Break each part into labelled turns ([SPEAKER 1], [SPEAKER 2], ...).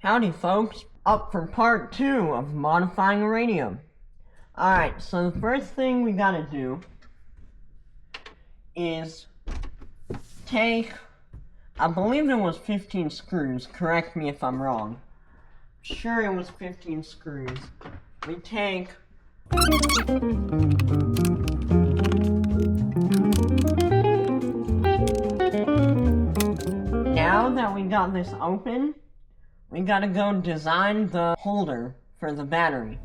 [SPEAKER 1] Howdy folks, up for part 2 of modifying uranium. Alright, so the first thing we gotta do is take, I believe it was 15 screws, correct me if I'm wrong. Sure it was 15 screws. We take now that we got this open, we gotta go design the holder for the battery.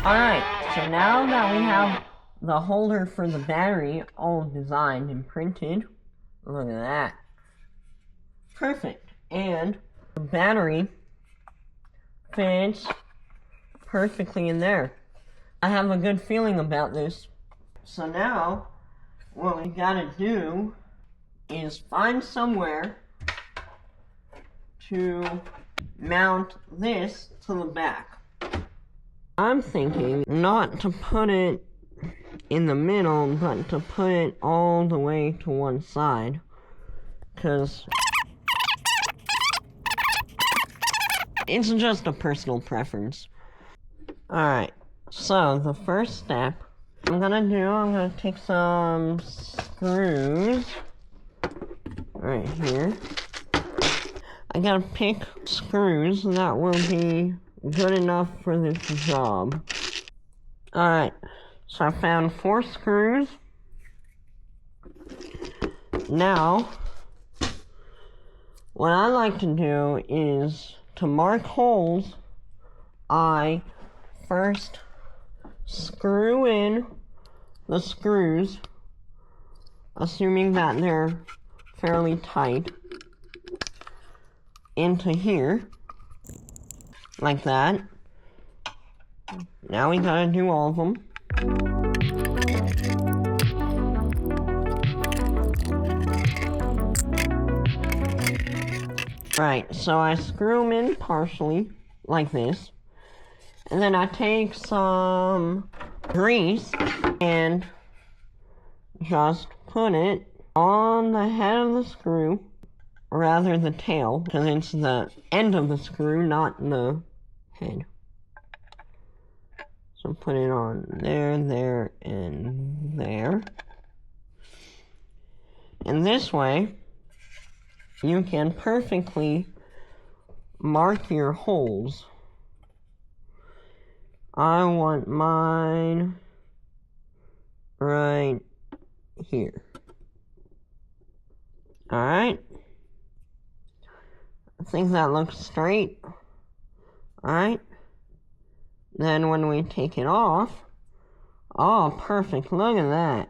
[SPEAKER 1] Alright, so now that we have the holder for the battery all designed and printed, look at that. Perfect. And the battery fits perfectly in there. I have a good feeling about this. So now, what we gotta do is find somewhere to mount this to the back. I'm thinking not to put it in the middle, but to put it all the way to one side, because it's just a personal preference. Alright, so the first step I'm gonna take some screws right here. I gotta pick screws that will be good enough for this job. Alright, so I found 4 screws. Now, what I like to do is to mark holes, I first screw in the screws, assuming that they're fairly tight, into here. Like that. Now we gotta do all of them. Right, so I screw them in partially, like this. And then I take some grease and just put it on the head of the screw. Or rather the tail, because it's the end of the screw, not the head. So put it on there, there, and there. And this way, you can perfectly mark your holes. I want mine right here. Alright. I think that looks straight. Alright. Then when we take it off, oh, perfect. Look at that.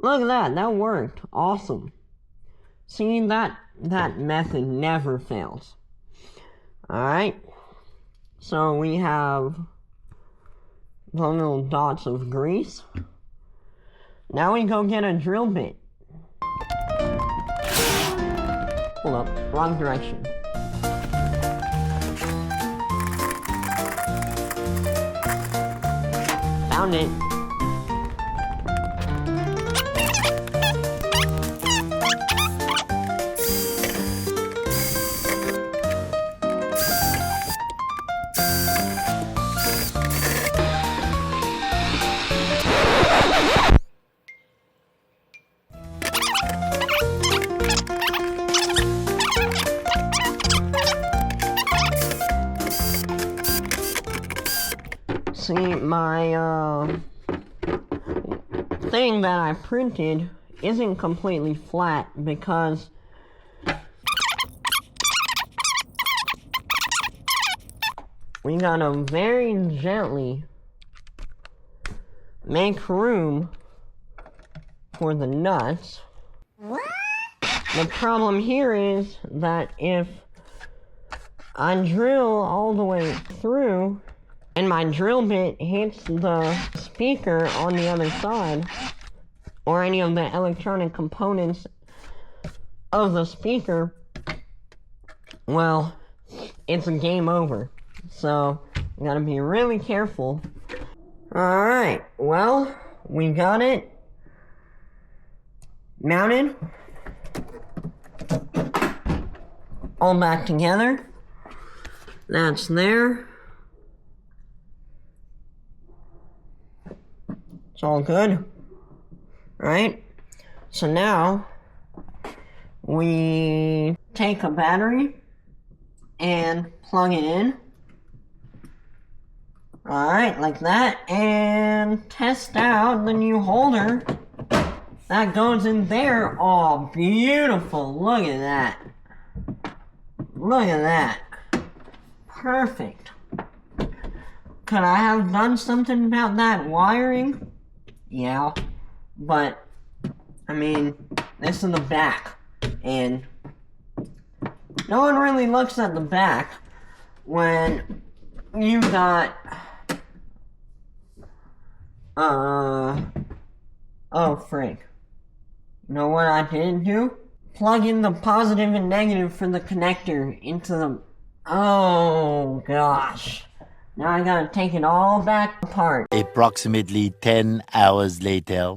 [SPEAKER 1] Look at that. That worked. Awesome. See, that method never fails. Alright. So we have the little dots of grease. Now we go get a drill bit. Hold up. Wrong direction. Found it. See, my thing that I printed isn't completely flat because we gotta very gently make room for the nuts. What? The problem here is that if I drill all the way through and my drill bit hits the speaker on the other side, or any of the electronic components of the speaker, well, it's a game over. So, you gotta be really careful. Alright, well, we got it mounted all back together. That's there. It's all good, right? So now we take a battery and plug it in. Alright, like that, and test out the new holder that goes in there. Oh, beautiful. Look at that. Look at that. Perfect. Could I have done something about that wiring? Yeah, but, I mean, this is the back, and no one really looks at the back when you got, oh frick. You know what I didn't do? Plug in the positive and negative for the connector into the, oh gosh. Now I gotta take it all back apart.
[SPEAKER 2] Approximately 10 hours later.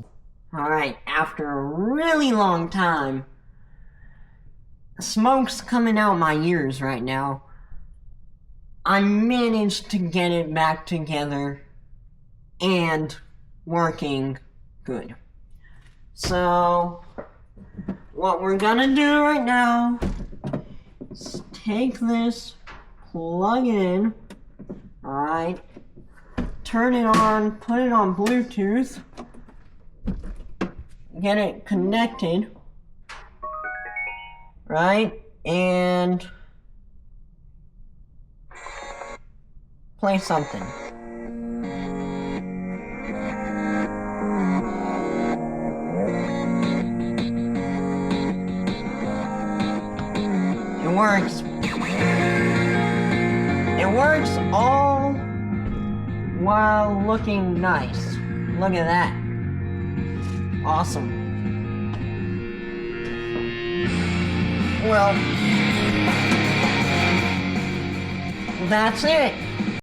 [SPEAKER 1] Alright, after a really long time, smoke's coming out my ears right now. I managed to get it back together and working good. So, what we're gonna do right now is take this, plug it in, alright, turn it on, put it on Bluetooth, get it connected, right, and play something. It works. It works all while looking nice. Look at that. Awesome. Well, that's it.